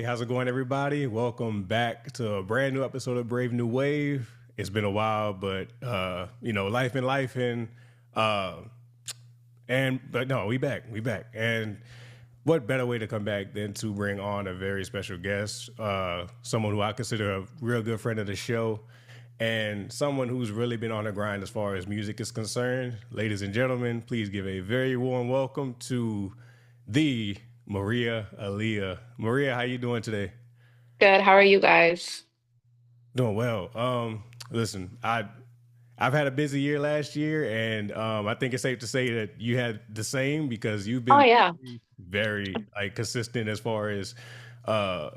how's it going, everybody? Welcome back to a brand new episode of Brave New Wave. It's been a while, but life and life uh, but no, we back, and what better way to come back than to bring on a very special guest, someone who I consider a real good friend of the show, and someone who's really been on the grind as far as music is concerned. Ladies and gentlemen, please give a very warm welcome to the Maria Aliyah. Maria, how you doing today? Good. How are you guys? Doing well. Listen, I've had a busy year last year, and I think it's safe to say that you had the same because you've Oh been yeah. very like consistent as far as uh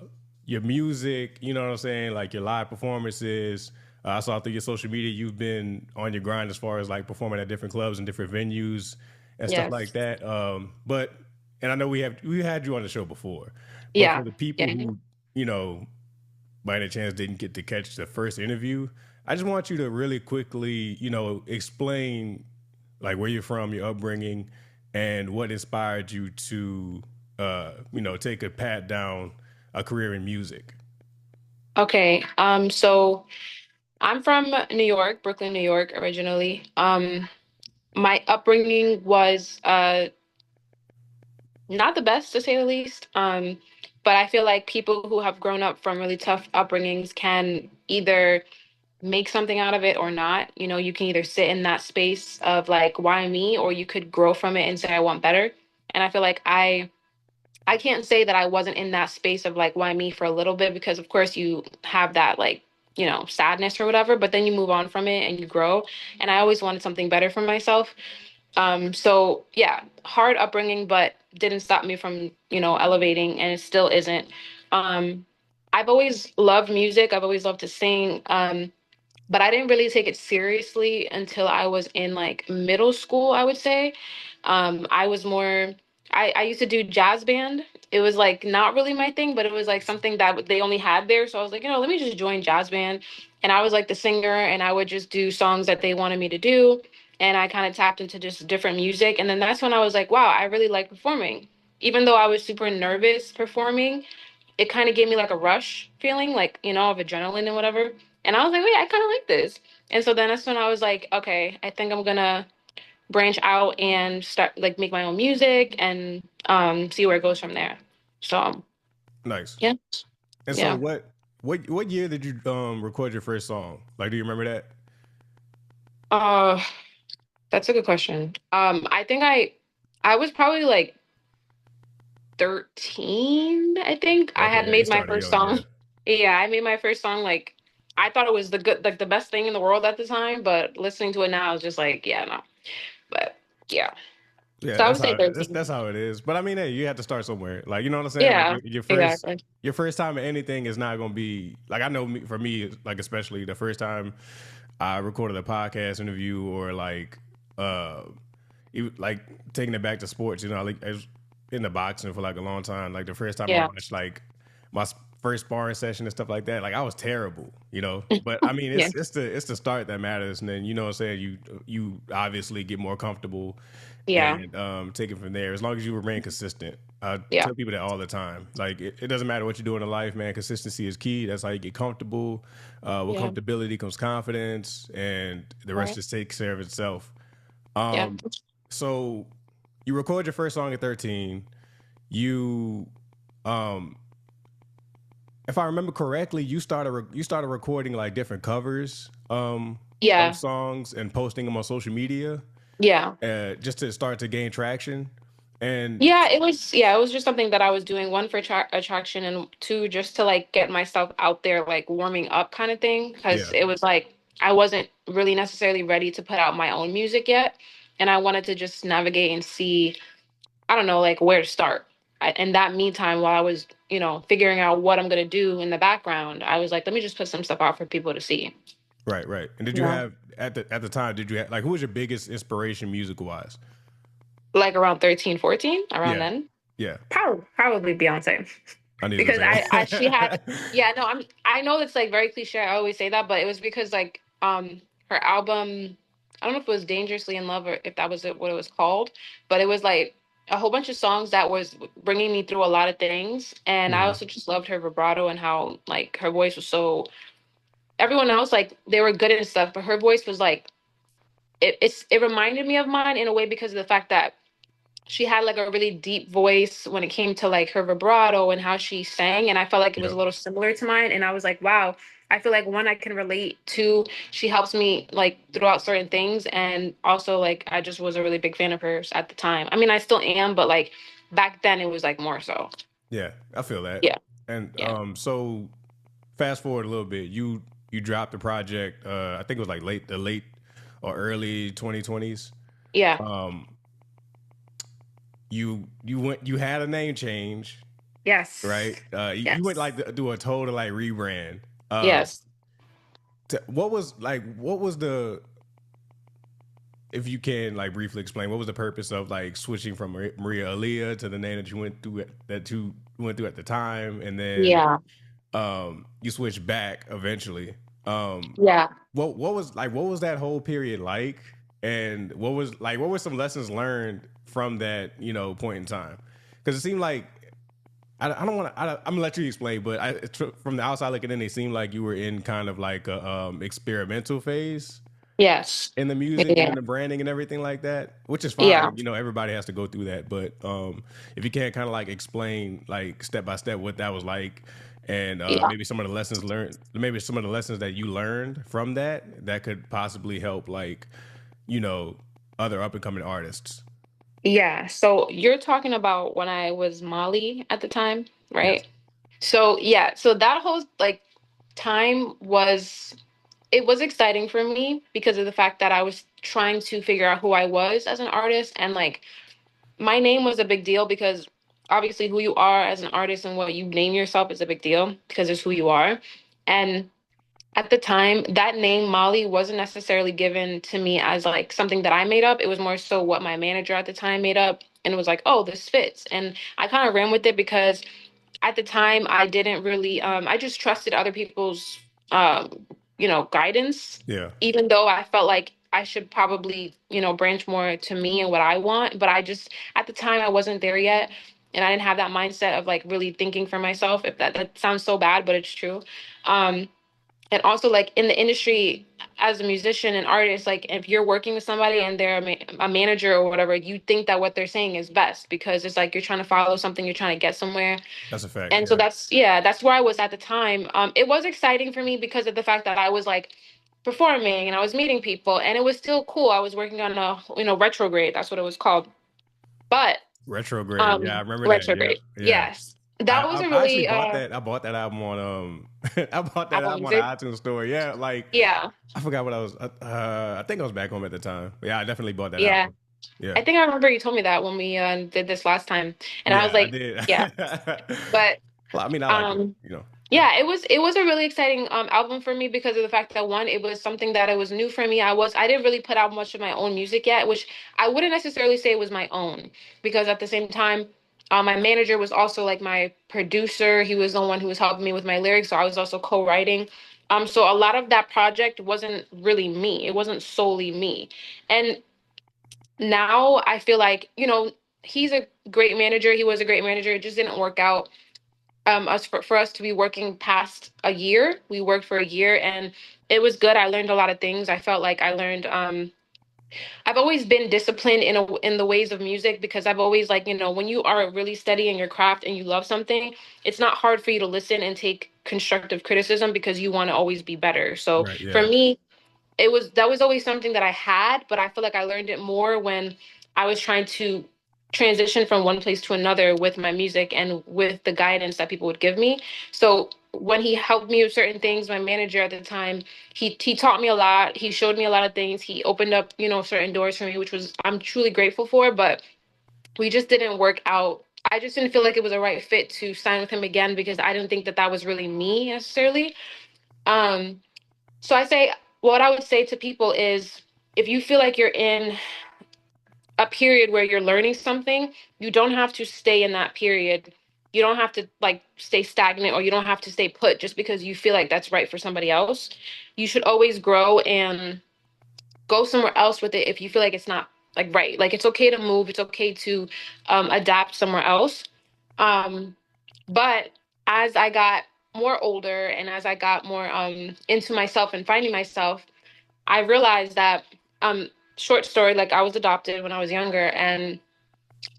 your music. You know what I'm saying? Like your live performances. I saw through your social media you've been on your grind as far as like performing at different clubs and different venues and stuff like Yes. that. But and I know we had you on the show before, but for Yeah. the people Yeah. who you know by any chance didn't get to catch the first interview, I just want you to really quickly, explain like where you're from, your upbringing, and what inspired you to, take a pat down a career in music. Okay. So I'm from New York, Brooklyn, New York, originally. My upbringing was not the best to say the least. But I feel like people who have grown up from really tough upbringings can either make something out of it or not. You know, you can either sit in that space of like, why me? Or you could grow from it and say, I want better. And I feel like I can't say that I wasn't in that space of like why me for a little bit because of course you have that like, sadness or whatever, but then you move on from it and you grow. And I always wanted something better for myself. So yeah, hard upbringing, but didn't stop me from, elevating and it still isn't. Um, I've always loved music. I've always loved to sing. But I didn't really take it seriously until I was in like middle school, I would say. I was more, I used to do jazz band. It was like not really my thing, but it was like something that they only had there. So I was like, let me just join jazz band. And I was like the singer and I would just do songs that they wanted me to do. And I kind of tapped into just different music. And then that's when I was like, wow, I really like performing. Even though I was super nervous performing, it kind of gave me like a rush feeling, like, of adrenaline and whatever. And I was like, wait, I kind of like this. And so then that's when I was like, okay, I think I'm gonna branch out and start like make my own music and see where it goes from there. So Nice. yeah, And so, yeah. what year did you record your first song? Like, do you remember that? Uh that's a good question. I think I was probably like 13, I think. I Okay, had yeah, you made my started first young, yeah. song. Yeah, I made my first song like I thought it was the good like the best thing in the world at the time, but listening to it now is just like, yeah, no. But yeah. Yeah, So I would say that's 13. how it is. But I mean, hey, you have to start somewhere. Like, you know what I'm saying? Like Yeah, your exactly. your first time at anything is not going to be like I know for me, like especially the first time I recorded a podcast interview or like uh like taking it back to sports. Like I was in the boxing for like a long time. Like the first time I Yeah. watched like my first sparring session and stuff like that, like I was terrible, you know. But I mean, Yeah. it's the start that matters, and then you know what I'm saying. You obviously get more comfortable Yeah. and take it from there. As long as you remain consistent, I Yeah. tell people that all the time. Like it doesn't matter what you do in life, man. Consistency is key. That's how you get comfortable. With Yeah. comfortability comes confidence, and the rest Right. just takes care of itself. Yeah. So you record your first song at 13. You, um, if I remember correctly, you started recording like different covers of Yeah. songs and posting them on social media Yeah. just to start to gain traction. And Yeah, it was just something that I was doing, one for attraction and two just to like get myself out there like warming up kind of thing because yeah, it was like I wasn't really necessarily ready to put out my own music yet and I wanted to just navigate and see I don't know like where to start. In that meantime while I was, figuring out what I'm going to do in the background, I was like let me just put some stuff out for people to see. right, right. And did you Yeah. have at the time? Did you have like who was your biggest inspiration music wise? Like around 13, 14, around Yeah, then. yeah. Probably Beyonce. I knew you were Because gonna I she had say. yeah, no, I know it's like very cliche. I always say that, but it was because like her album, I don't know if it was Dangerously in Love or if that was what it was called, but it was like a whole bunch of songs that was bringing me through a lot of things. And I Hmm. also just loved her vibrato and how like her voice was so, everyone else like they were good and stuff, but her voice was like it reminded me of mine in a way because of the fact that she had like a really deep voice when it came to like her vibrato and how she sang, and I felt like it was a Yep. little similar to mine, and I was like, wow, I feel like one, I can relate to, she helps me like throughout certain things, and also like I just was a really big fan of hers at the time. I mean, I still am, but like back then it was like more so. Yeah, I feel that. Yeah. And Yeah. so fast forward a little bit, you dropped the project. I think it was like late or early 2020s. Yeah. Um, you had a name change, Yes. right? You went Yes. like to do a total like rebrand. Uh, Yes. what was the, if you can like briefly explain what was the purpose of like switching from Maria Aaliyah to the name that you went through at the time, and then Yeah. you switched back eventually. Um, Yeah. what was that whole period like, and what were some lessons learned from that point in time? Because it seemed like I don't want to. I'm gonna let you explain, but from the outside looking in, it seemed like you were in kind of like a experimental phase Yes. in the music and Yeah. in the branding and everything like that, which is Yeah. fine. Everybody has to go through that, but if you can't kind of like explain like step by step what that was like, and Yeah. maybe some of the lessons that you learned from that could possibly help like you know other up and coming artists. Yeah. So you're talking about when I was Molly at the time, Yes. right? So yeah, so that whole like time was, it was exciting for me because of the fact that I was trying to figure out who I was as an artist, and like my name was a big deal because obviously who you are as an artist and what you name yourself is a big deal because it's who you are. And at the time, that name Molly wasn't necessarily given to me as like something that I made up. It was more so what my manager at the time made up, and it was like, oh, this fits. And I kind of ran with it because at the time I didn't really I just trusted other people's guidance, Yeah. even though I felt like I should probably branch more to me and what I want, but I just, at the time, I wasn't there yet, and I didn't have that mindset of like really thinking for myself. If that sounds so bad, but it's true. um and also like in the industry, as a musician and artist, like if you're working with somebody and they're a manager or whatever, you think that what they're saying is best because it's like you're trying to follow something, you're trying to get somewhere. That's a fact. And so Yeah. that's, yeah, that's where I was at the time. It was exciting for me because of the fact that I was like performing and I was meeting people, and it was still cool. I was working on a retrograde, that's what it was called. But Retrograde. Yeah, I remember that. Yeah. retrograde, Yeah. yes, that was a I actually really bought that. I bought that album on I bought that Apple album on the Music. iTunes store. Yeah, like Yeah. I forgot what I was. I think I was back home at the time. But yeah, I definitely bought that Yeah. album. Yeah, I think I remember you told me that when we did this last time, and I was yeah, I like, did. yeah. But Well, I mean, I like it. um, Yeah, yeah, it was a really exciting album for me because of the fact that one, it was something that it was new for me. I didn't really put out much of my own music yet, which I wouldn't necessarily say was my own, because at the same time, my manager was also like my producer. He was the one who was helping me with my lyrics, so I was also co-writing. So a lot of that project wasn't really me. It wasn't solely me. And now I feel like, he's a great manager. He was a great manager. It just didn't work out. For us to be working past a year, we worked for a year, and it was good. I learned a lot of things. I felt like I learned. I've always been disciplined in the ways of music because I've always like, when you are really steady in your craft and you love something, it's not hard for you to listen and take constructive criticism because you want to always be better. So right. for Yeah, me, that was always something that I had, but I feel like I learned it more when I was trying to transition from one place to another with my music and with the guidance that people would give me. So when he helped me with certain things, my manager at the time, he taught me a lot. He showed me a lot of things. He opened up, certain doors for me, which was, I'm truly grateful for, but we just didn't work out. I just didn't feel like it was a right fit to sign with him again because I didn't think that that was really me necessarily. Um so what I would say to people is, if you feel like you're in a period where you're learning something, you don't have to stay in that period. You don't have to like stay stagnant, or you don't have to stay put just because you feel like that's right for somebody else. You should always grow and go somewhere else with it if you feel like it's not like right. Like it's okay to move. It's okay to adapt somewhere else. Um, but as I got more older and as I got more into myself and finding myself, I realized that short story, like I was adopted when I was younger, and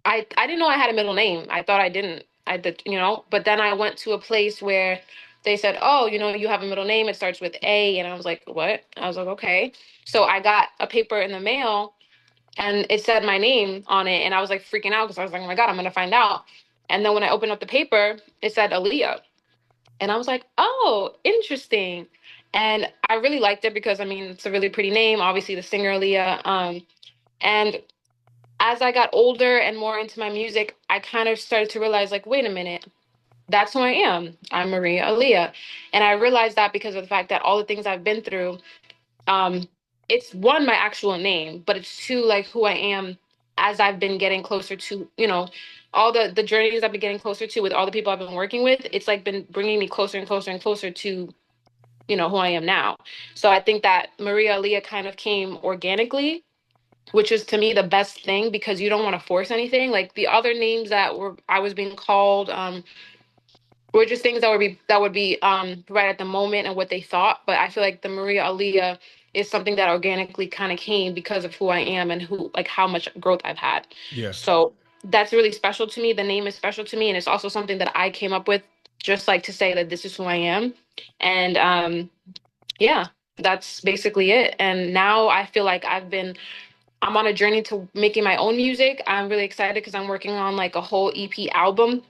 I didn't know I had a middle name. I thought I didn't. I did, you know, but then I went to a place where they said, "Oh, you know, you have a middle name. It starts with A." And I was like, "What?" I was like, "Okay." So I got a paper in the mail and it said my name on it, and I was like freaking out because I was like, "Oh my God, I'm gonna find out." And then when I opened up the paper, it said Aliyah. And I was like, "Oh, interesting." And I really liked it because I mean, it's a really pretty name, obviously the singer Aliyah. And as I got older and more into my music, I kind of started to realize, like, wait a minute, that's who I am. I'm Maria Aaliyah. And I realized that because of the fact that all the things I've been through, um, it's one, my actual name, but it's two, like who I am as I've been getting closer to, you know, all the journeys I've been getting closer to with all the people I've been working with. It's like been bringing me closer and closer and closer to, you know, who I am now. So I think that Maria Aaliyah kind of came organically, which is to me the best thing because you don't want to force anything. Like the other names that were I was being called were just things that would be right at the moment and what they thought. But I feel like the Maria Aaliyah is something that organically kind of came because of who I am and who like how much growth I've had. Yeah. So that's really special to me. The name is special to me, and it's also something that I came up with just like to say that this is who I am. And yeah, that's basically it. And now I feel like I'm on a journey to making my own music. I'm really excited because I'm working on like a whole EP album.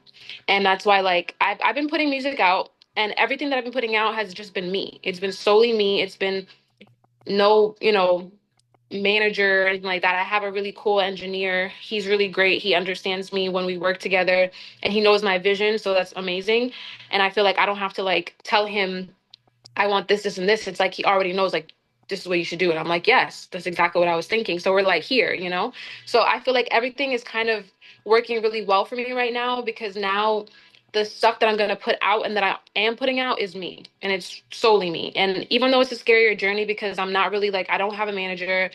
And that's why like I've been putting music out and everything that I've been putting out has just been me. It's been solely me. It's been no, you know, manager or anything like that. I have a really cool engineer. He's really great. He understands me when we work together and he knows my vision. So that's amazing. And I feel like I don't have to like tell him I want this, this, and this. It's like he already knows, like, this is what you should do. And I'm like, yes, that's exactly what I was thinking. So we're like here, you know? So I feel like everything is kind of working really well for me right now because now the stuff that I'm going to put out and that I am putting out is me and it's solely me. And even though it's a scarier journey because I'm not really like, I don't have a manager,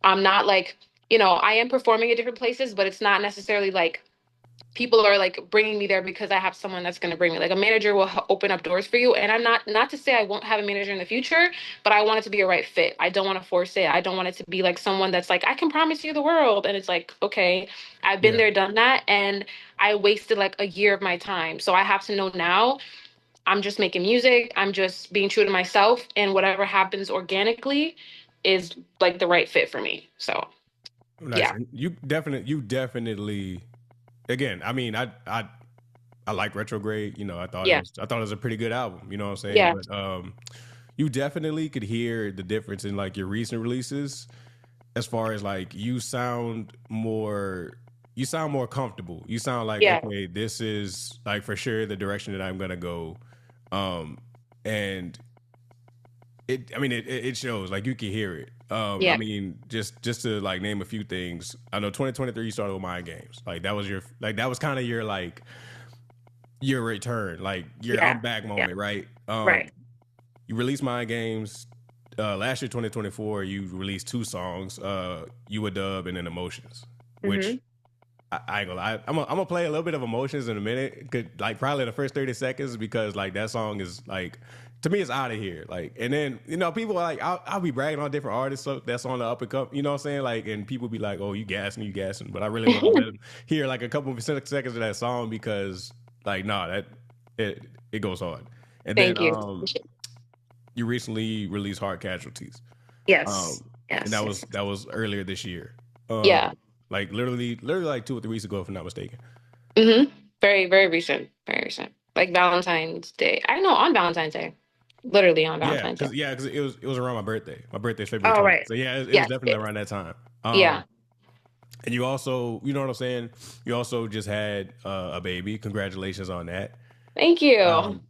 I'm not like, you know, I am performing at different places, but it's not necessarily like people are like bringing me there because I have someone that's going to bring me. Like a manager will open up doors for you, and I'm not to say I won't have a manager in the future, but I want it to be a right fit. I don't want to force it. I don't want it to be like someone that's like I can promise you the world, and it's like okay, I've been Yeah. there, done that, and I wasted like a year of my time. So I have to know now. I'm just making music. I'm just being true to myself, and whatever happens organically is like the right fit for me. So Nice. yeah, And you definitely again, I mean, I like Retrograde, you know, yeah, I thought it was a pretty good album, you know what I'm saying? yeah, But you definitely could hear the difference in like your recent releases as far as like you sound more comfortable. You sound like yeah, okay, this is like for sure the direction that I'm going to go. Um and it shows like you can hear it. I yeah, mean, just to like name a few things. I know 2023 you started with Mind Games. Like that was your like that was kind of your like your return, like your I'm yeah, back yeah, moment, right? right. You released Mind Games last year 2024. You released two songs, You a Dub and then Emotions, which Hmm. I ain't gonna lie. I'm gonna play a little bit of Emotions in a minute. Could like probably the first 30 seconds because like that song is like to me it's out of here. Like and then you know people are like I'll be bragging on different artists so that's on the up and come. You know what I'm saying? Like and people be like, oh you gassing, but I really want to let them hear like a couple of seconds of that song because like nah that it goes hard. And then Thank you. you recently released Hard Casualties. Yes. Um, and Yes. Yes. that was earlier this year. Yeah. Like literally like 2 or 3 weeks ago, if I'm not mistaken. Hmm. Very, very recent. Very recent. Like Valentine's Day. I know on Valentine's Day. Literally on Valentine's Day. Yeah, because it was around my birthday. My birthday's February Oh, 20th. right. So yeah, it was Yes. definitely Yes. around that time. Yeah. And you also, you know what I'm saying? You also just had a baby. Congratulations on that. Thank you. Um,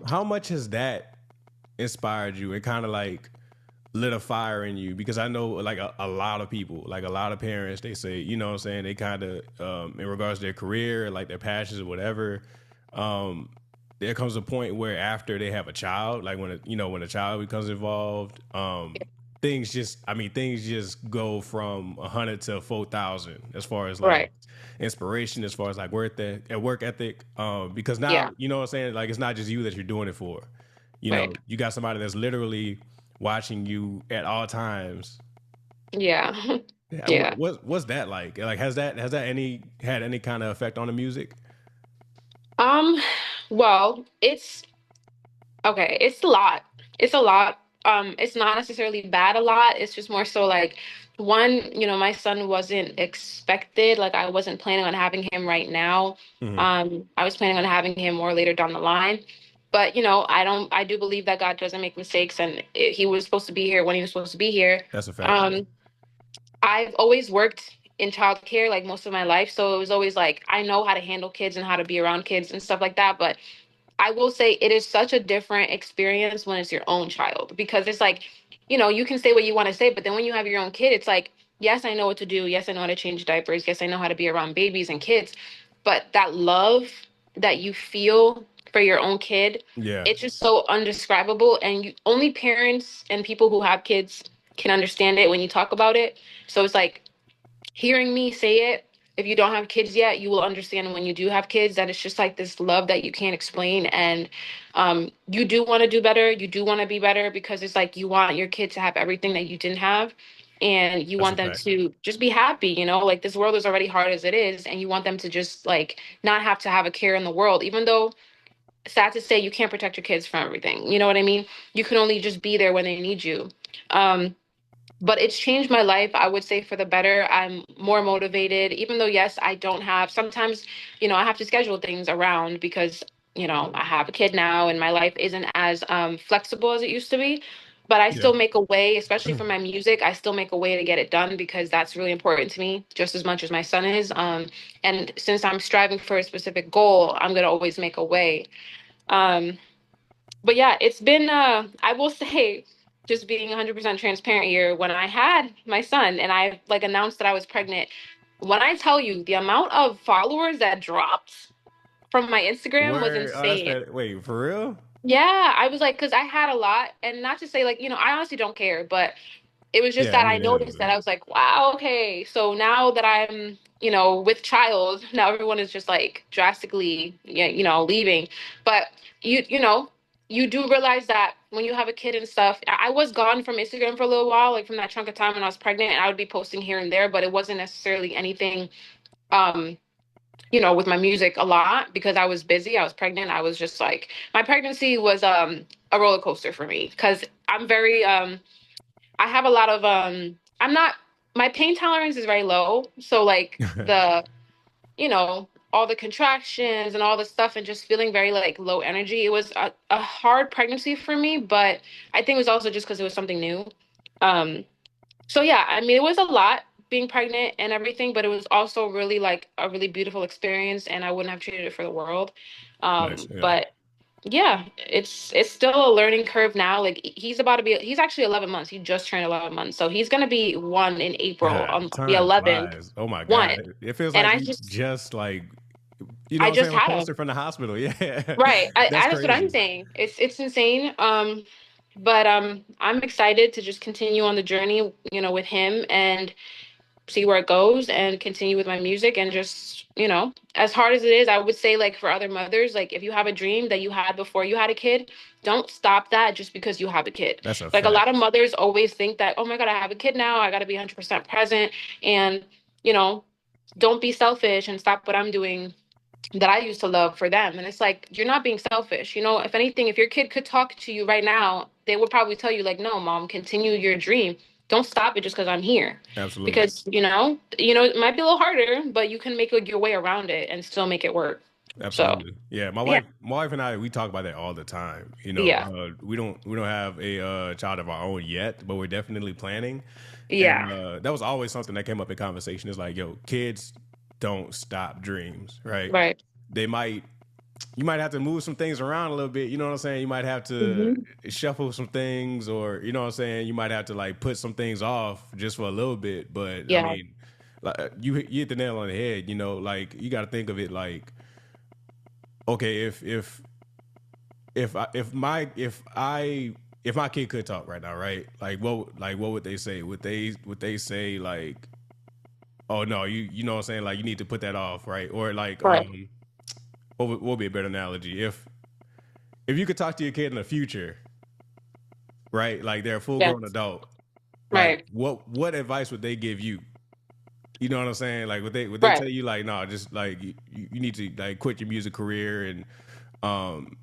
how much has that inspired you and kind of like lit a fire in you? Because I know like a lot of people, like a lot of parents, they say, you know what I'm saying, they kind of in regards to their career, like their passions or whatever, um, there comes a point where after they have a child, like when a, you know when a child becomes involved, things just go from 100 to 4,000 as far as like Right. inspiration, as far as like work ethic. Because now Yeah. you know what I'm saying. Like it's not just you that you're doing it for. You know, Right. you got somebody that's literally watching you at all times. Yeah. Yeah, Yeah. what's that like? Like has that any had any kind of effect on the music? Um, well, it's okay, it's a lot. It's a lot. It's not necessarily bad a lot. It's just more so like one, my son wasn't expected. Like I wasn't planning on having him right now. Hmm. I was planning on having him more later down the line. But, I do believe that God doesn't make mistakes and he was supposed to be here when he was supposed to be here. That's a fact. Um, I've always worked in childcare like most of my life, so it was always like I know how to handle kids and how to be around kids and stuff like that, but I will say it is such a different experience when it's your own child because it's like, you can say what you want to say, but then when you have your own kid, it's like, yes, I know what to do. Yes, I know how to change diapers. Yes, I know how to be around babies and kids. But that love that you feel for your own kid, Yeah, it's just so undescribable. And only parents and people who have kids can understand it when you talk about it. So it's like, hearing me say it, if you don't have kids yet, you will understand when you do have kids that it's just like this love that you can't explain. And you do want to do better. You do want to be better because it's like you want your kid to have everything that you didn't have. And you that's a want them fact. to just be happy, like this world is already hard as it is. And you want them to just like not have to have a care in the world, even though sad to say you can't protect your kids from everything. You know what I mean? You can only just be there when they need you. Um, but it's changed my life, I would say, for the better. I'm more motivated, even though, yes, I don't have sometimes, I have to schedule things around because, I have a kid now and my life isn't as flexible as it used to be. But I Yeah, still make a way, especially for my music. I still make a way to get it done because that's really important to me, just as much as my son is. And since I'm striving for a specific goal, I'm gonna always make a way. Um, but yeah, it's been I will say, just being 100% transparent here, when I had my son and I like announced that I was pregnant, when I tell you the amount of followers that dropped from my Instagram was where? Oh, that's insane. bad. Wait, for real? Yeah, I was like, because I had a lot, and not to say like, I honestly don't care, but it was just Yeah, I that I mean, it is noticed what that it I was like, wow, okay. So now that I'm, with child, now everyone is just like drastically, yeah, leaving. But you know, you do realize that when you have a kid and stuff, I was gone from Instagram for a little while, like from that chunk of time when I was pregnant, and I would be posting here and there, but it wasn't necessarily anything, um, with my music a lot because I was busy. I was pregnant. I was just like, my pregnancy was a roller coaster for me because I'm very I have a lot of I'm not my pain tolerance is very low. So like is. all the contractions and all the stuff and just feeling very like low energy. It was a hard pregnancy for me, but I think it was also just because it was something new. Um so yeah, I mean it was a lot being pregnant and everything, but it was also really like a really beautiful experience and I wouldn't have traded it for the world. Nice. Yeah. But yeah, it's still a learning curve now. Like he's actually 11 months. He just turned 11 months. So he's gonna be one in April God, on the time 11th. flies. Oh my One. God. It feels And like I you just just like, you know I what I'm just saying? had Posted him. from the hospital. Yeah. Right. That's That's what I'm crazy. saying. It's insane. But I'm excited to just continue on the journey, with him and see where it goes and continue with my music and just, as hard as it is, I would say like for other mothers, like if you have a dream that you had before you had a kid, don't stop that just because you have a kid. That's a Like a lot fact. of mothers always think that, oh my God, I have a kid now, I got to be 100% present and, you know, don't be selfish and stop what I'm doing that I used to love for them. And it's like, you're not being selfish. If anything, if your kid could talk to you right now, they would probably tell you, like, no, mom, continue your dream. Don't stop it just because I'm here. Absolutely. Because, it might be a little harder, but you can make your way around it and still make it work. So, Absolutely. Yeah. My yeah. wife, my wife and I, we talk about that all the time. Yeah. We don't have a child of our own yet, but we're definitely planning. And Yeah. that was always something that came up in conversation. Is like, yo, kids don't stop dreams, right? Right. They might you might have to move some things around a little bit. You know what I'm saying? You might have to Hmm. shuffle some things, or you know what I'm saying. You might have to like put some things off just for a little bit. But I Yeah. mean, like, you hit the nail on the head. Like you got to think of it like, okay, if if my kid could talk right now, right? What would they say? Would they say like, oh no, you know what I'm saying? Like you need to put that off, right? Or like Right. what would be a better analogy? If you could talk to your kid in the future, right? Like they're a full Yes. grown adult, like Right. what advice would they give you? You know what I'm saying? Like would they Right. tell you like, no, just like you need to like quit your music career and um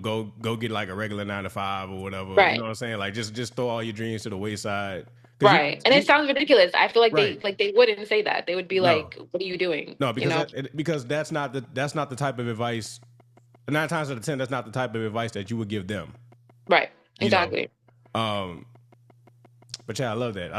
go get like a regular 9 to 5 or whatever. You know Right. what I'm saying? Like just throw all your dreams to the wayside. Because Right. And it sounds ridiculous. I feel right. like they wouldn't say that. They would be No, like, "What are you doing?" no, You know? because that's not the type of advice. 9 times out of 10, that's not the type of advice that you would give them. Right. You know. Exactly. Um, but yeah, I love that.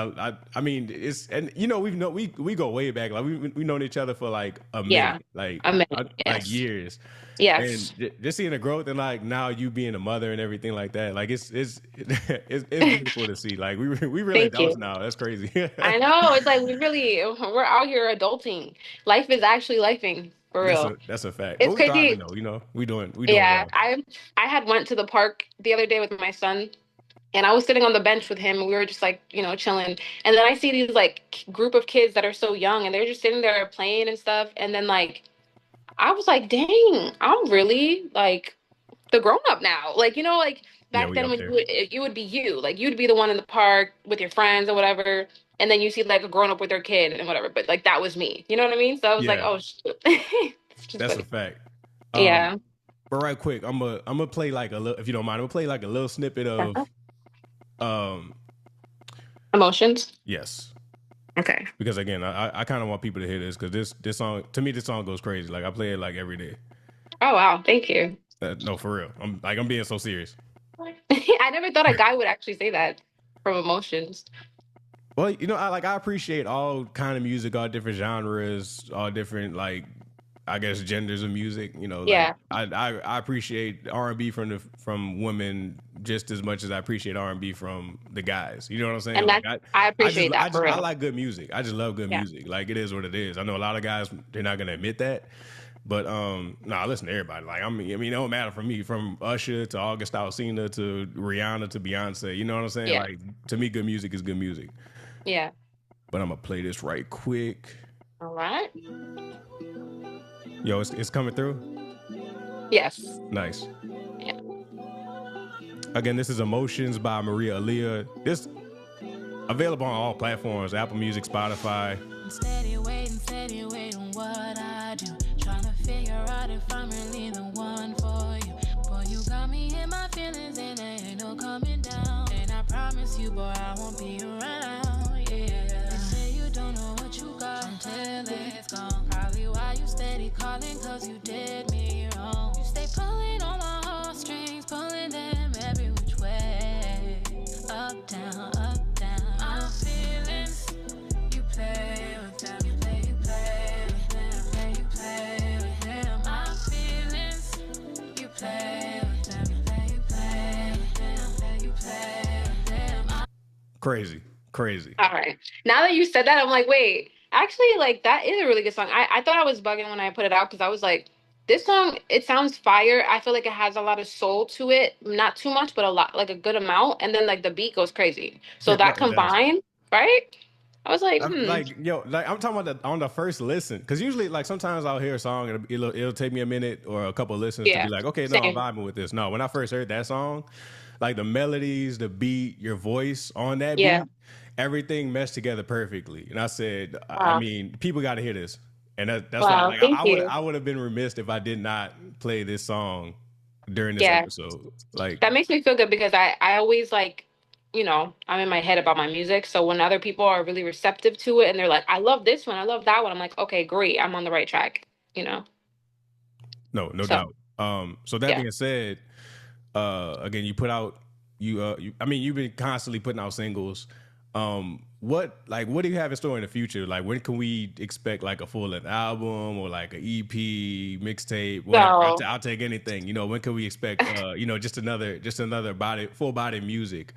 I mean, it's and we go way back. Like we known each other for like a Yeah. minute, like A minute. like Yes. years. Yes. And just seeing the growth and like now you being a mother and everything like that, like it's beautiful to see. Like we really Thank adults you. now. That's crazy. I know. It's like we're out here adulting. Life is actually lifing for that's real. a fact. But It's we thriving crazy. though. We doing Yeah. well. I had went to the park the other day with my son, and I was sitting on the bench with him, and we were just like, chilling. And then I see these like group of kids that are so young, and they're just sitting there playing and stuff. And then like I was like, dang, I'm really like the grown up now. Like, like Yeah, back we then up when there. you would be you, like you'd be the one in the park with your friends or whatever, and then you see like a grown up with their kid and whatever. But like that was me. You know what I mean? So I was like, Yeah, oh shoot. It's just that's a funny. fact. Um, Yeah. but right quick, I'm gonna play like a little, if you don't mind, I'm gonna play like a little snippet of Yeah. um Emotions. yes. Okay. Because again, I kind of want people to hear this because this song to me this song goes crazy. Like I play it like every day. Oh wow, thank you. No, for real. I'm being so serious. I never thought a guy would actually say that from emotions. Well, I appreciate all kind of music, all different genres, all different like I guess genders of music. Like Yeah. I appreciate R&B from women just as much as I appreciate R&B from the guys. You know what I'm saying? And Like that I appreciate that for I real. like good music. I just love good Yeah. music. Like it is what it is. I know a lot of guys they're not gonna admit that. But I listen to everybody. Like it don't matter for me from Usher to August Alsina to Rihanna to Beyonce. You know what I'm saying? Yeah. Like to me, good music is good music. Yeah. But I'm gonna play this right quick. All right. Yo, it's coming through. Yes. Nice. Yeah. Again, this is Emotions by Maria Aliyah. This available on all platforms: Apple Music, Spotify. Steady waiting what I do. Trying to figure out if I'm really the one for you. Boy, you got me in my feelings and there ain't no coming down. And I promise you, boy, I won't be around. Yeah. They say you don't know what you got until it's gone. Probably why you steady calling, cause you did me wrong. You stay pulling on my heartstrings, pulling them every which way. Up, down, up, down. My feelings, you play with them. You play with them. You play with them. My feelings, you play with them. You play with them. You play with them. Crazy, crazy. All right. Now that you said that, I'm like, wait, actually, like that is a really good song. I thought I was bugging when I put it out because I was like, this song, it sounds fire. I feel like it has a lot of soul to it. Not too much, but a lot, like a good amount. And then like the beat goes crazy. So Yeah, no, that it does. combined, right? I was like, I'm, like yo, like I'm talking about on the first listen, because usually like sometimes I'll hear a song and it'll take me a minute or a couple of listens to be yeah, like, okay, no, I'm same. vibing with this. No, when I first heard that song, like the melodies, the beat, your voice on that Yeah. beat, everything meshed together perfectly. And I said, I Wow. mean, people got to hear this, and that's why Wow. like Thank you. I would have been remiss if I did not play this song during this Yeah. episode. Like, That makes me feel good because I always like, I'm in my head about my music. So when other people are really receptive to it and they're like, I love this one, I love that one, I'm like, okay, great, I'm on the right track, you know? no So doubt. So that yeah. being said, again, you put out I mean, you've been constantly putting out singles. What do you have in store in the future? Like when can we expect like a full length album or like an EP, mixtape, whatever? So I'll take anything. When can we expect just another full body music?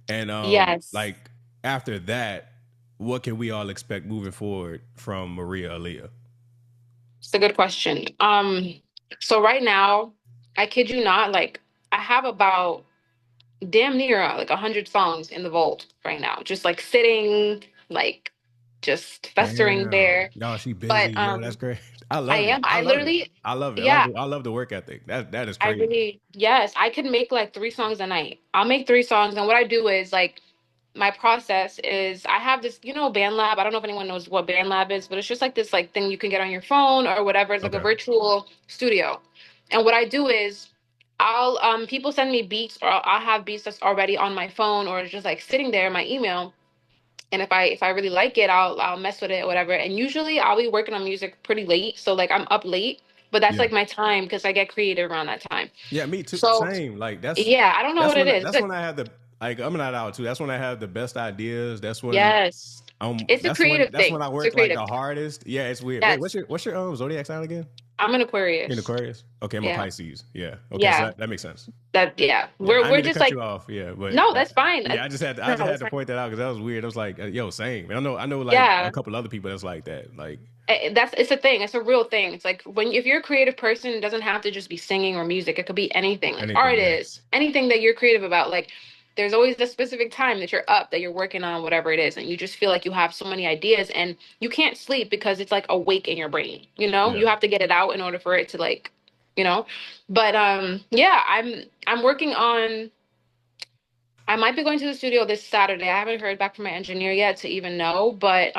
And yes, like after that, what can we all expect moving forward from Maria Aaliyah? it's a good question. So right now, I kid you not, like I have about damn near like 100 songs in the vault right now, just like sitting, like just festering Damn. there. Y'all, she But busy. Yo, that's great. I I love it. am. I I love it. literally, I love it. yeah, I love the work ethic. That is I crazy. really, yes, I could make like 3 songs a night. I'll make 3 songs, and what I do is like my process is I have this, BandLab. I don't know if anyone knows what BandLab is, but it's just like this like thing you can get on your phone or whatever. It's like a Okay. virtual studio. And what I do is I'll people send me beats, or I'll have beats that's already on my phone or just like sitting there in my email. And if I really like it, I'll mess with it or whatever. And usually I'll be working on music pretty late. So like I'm up late, but that's Yeah. like my time because I get creative around that time. Yeah, me too. So Same. Like yeah, I don't know what it is. It's that's like, when I have the like I'm not out too. That's when I have the best ideas. That's when yes. It's a creative that's thing. when I It's a work like creative the thing. hardest. Yeah, it's weird. Wait, Yes. what's your zodiac sign again? I'm an In Aquarius. Aquarius? Okay, I'm a Yeah. Pisces. Yeah. Okay, so Yeah. that makes sense. That yeah. Yeah, I We're didn't we're mean to just cut like, you off. Yeah, but no, that's fine. yeah, No, I just had that's to fine. point that out because that was weird. I was like, yo, same. And I know like a Yeah. couple other people that's like that. Like That's it's a thing. It's a real thing. It's like when if you're a creative person, it doesn't have to just be singing or music. It could be anything, like anything. Yeah. artists, anything that you're creative about. Like there's always a specific time that you're up, that you're working on whatever it is, and you just feel like you have so many ideas, and you can't sleep because it's like awake in your brain. Yeah. You have to get it out in order for it to like, you know. But yeah, I'm working on. I might be going to the studio this Saturday. I haven't heard back from my engineer yet to even know, but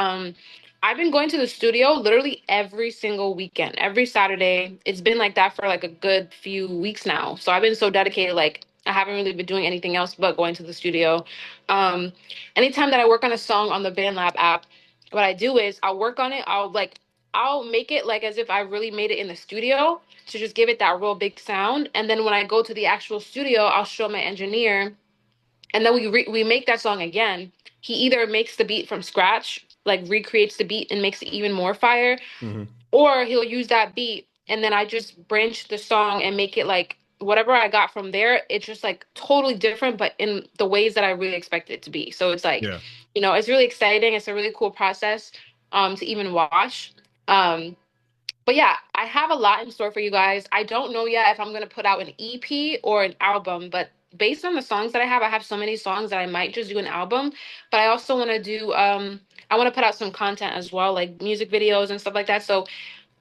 I've been going to the studio literally every single weekend, every Saturday. It's been like that for like a good few weeks now. So I've been so dedicated, like I haven't really been doing anything else but going to the studio. Um, Anytime that I work on a song on the BandLab app, what I do is I'll work on it. I'll make it like as if I really made it in the studio to just give it that real big sound. And then when I go to the actual studio, I'll show my engineer, and then we make that song again. He either makes the beat from scratch, like recreates the beat and makes it even more fire, Hmm. or he'll use that beat and then I just branch the song and make it like whatever I got from there. It's just like totally different, but in the ways that I really expect it to be. So it's like, Yeah. it's really exciting. It's a really cool process to even watch. Um, but yeah, I have a lot in store for you guys. I don't know yet if I'm gonna put out an EP or an album, but based on the songs that I have so many songs that I might just do an album. But I also want to do I want to put out some content as well, like music videos and stuff like that. So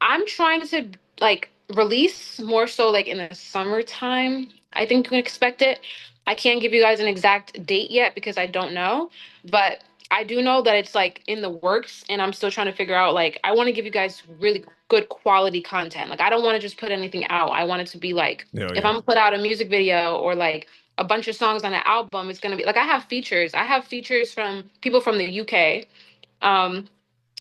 I'm trying to like release more so like in the summertime. I think you can expect it. I can't give you guys an exact date yet because I don't know, but I do know that it's like in the works, and I'm still trying to figure out like I want to give you guys really good quality content. Like I don't want to just put anything out. I want it to be like Yeah. if Yeah. I'm gonna put out a music video or like a bunch of songs on an album, it's gonna be like I have features. I have features from people from the UK. Um,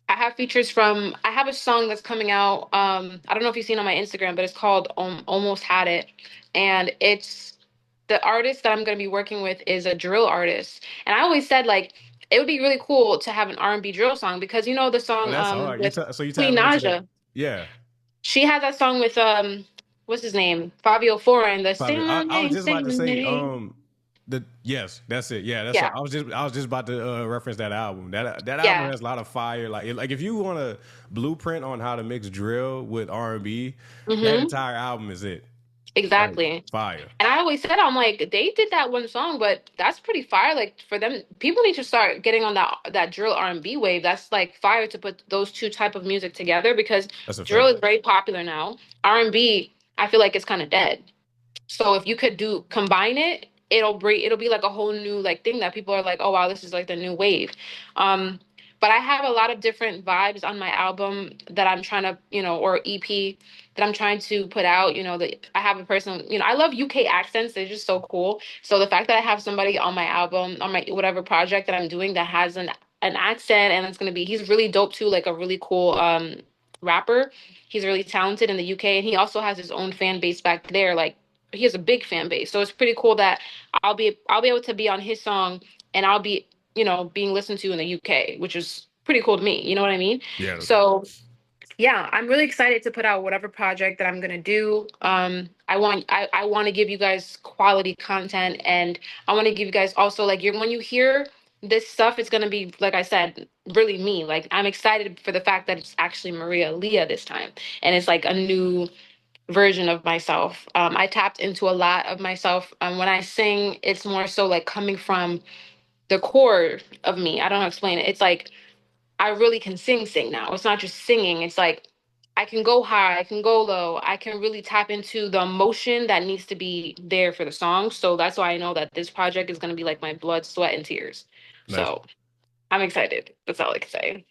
I have features from I have a song that's coming out. I don't know if you've seen on my Instagram, but it's called Almost Had It. And it's the artist that I'm gonna be working with is a drill artist. And I always said like it would be really cool to have an R&B drill song because the Oh, song that's hard. with So you Queen tapping into the Naja. yeah. She has that song with what's his name? Fabio Foreign, the Probably. Sing My I was Name, just about Sing to My say Name. the yes, that's it. Yeah, that's Yeah, I was just about to reference that album. That album yeah. has a lot of fire. Like if you want a blueprint on how to mix drill with R&B, that Mm-hmm. entire album is it. Like Exactly. fire. And I always said, I'm like, they did that one song, but that's pretty fire. Like for them, people need to start getting on that drill R&B wave. That's like fire to put those two type of music together because That's a drill fact. is very popular now. R&B, I feel like it's kind of dead. So if you could do combine it, it'll be like a whole new like thing that people are like, oh wow, this is like the new wave. Um, but I have a lot of different vibes on my album that I'm trying to, or EP that I'm trying to put out. That I have a person, I love UK accents. They're just so cool. So the fact that I have somebody on my album, on my whatever project that I'm doing that has an accent and it's gonna be he's really dope too, like a really cool rapper. He's really talented in the UK and he also has his own fan base back there. Like he has a big fan base. So it's pretty cool that I'll be able to be on his song and I'll be, being listened to in the UK, which is pretty cool to me. You know what I mean? Yeah. So yeah, I'm really excited to put out whatever project that I'm gonna do. I want to give you guys quality content, and I want to give you guys also like when you hear this stuff, it's gonna be like I said, really me. Like I'm excited for the fact that it's actually Maria Leah this time, and it's like a new version of myself. I tapped into a lot of myself. When I sing, it's more so like coming from the core of me. I don't know how to explain it. It's like I really can sing now. It's not just singing. It's like I can go high, I can go low. I can really tap into the emotion that needs to be there for the song. So that's why I know that this project is going to be like my blood, sweat, and tears. Nice. So I'm excited. That's all I can say.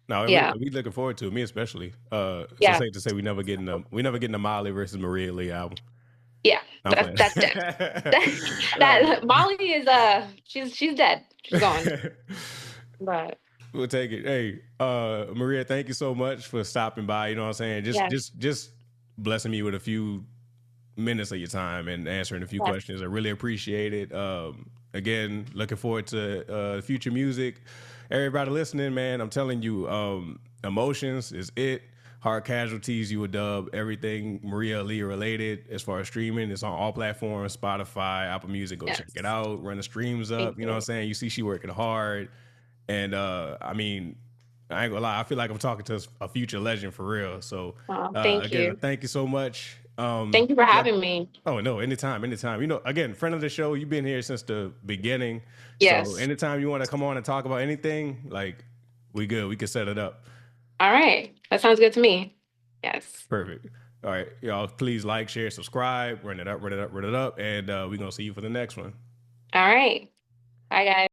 No, Yeah. we looking forward to it. Me especially. So Yeah. safe to say we never getting the Molly versus Maria Lee album. Yeah. I'm playing. That's dead. Uh, That Molly is she's dead. She's gone. But we'll take it. Hey, Maria, thank you so much for stopping by. You know what I'm saying? yes. Just blessing me with a few minutes of your time and answering a few Yes. questions. I really appreciate it. Again, looking forward to future music. Everybody listening, man, I'm telling you, emotions is it. Hard Casualties, you would dub everything Maria Lee related as far as streaming. It's on all platforms, Spotify, Apple Music. Go check it Yes. out. Run the streams Thank up. You know what I'm you. saying? You see she working hard. And I mean, I ain't gonna lie, I feel like I'm talking to a future legend for real. So Thank again, you. thank you so much. Thank you for Yeah. having me. Oh no, anytime, anytime. You know, again, friend of the show, you've been here since the beginning. So Yes. anytime you want to come on and talk about anything, like we good. We can set it up. All right. That sounds good to me. Yes. Perfect. All right, y'all. Please like, share, subscribe, run it up, run it up, run it up, and we're gonna see you for the next one. All right. Bye, guys.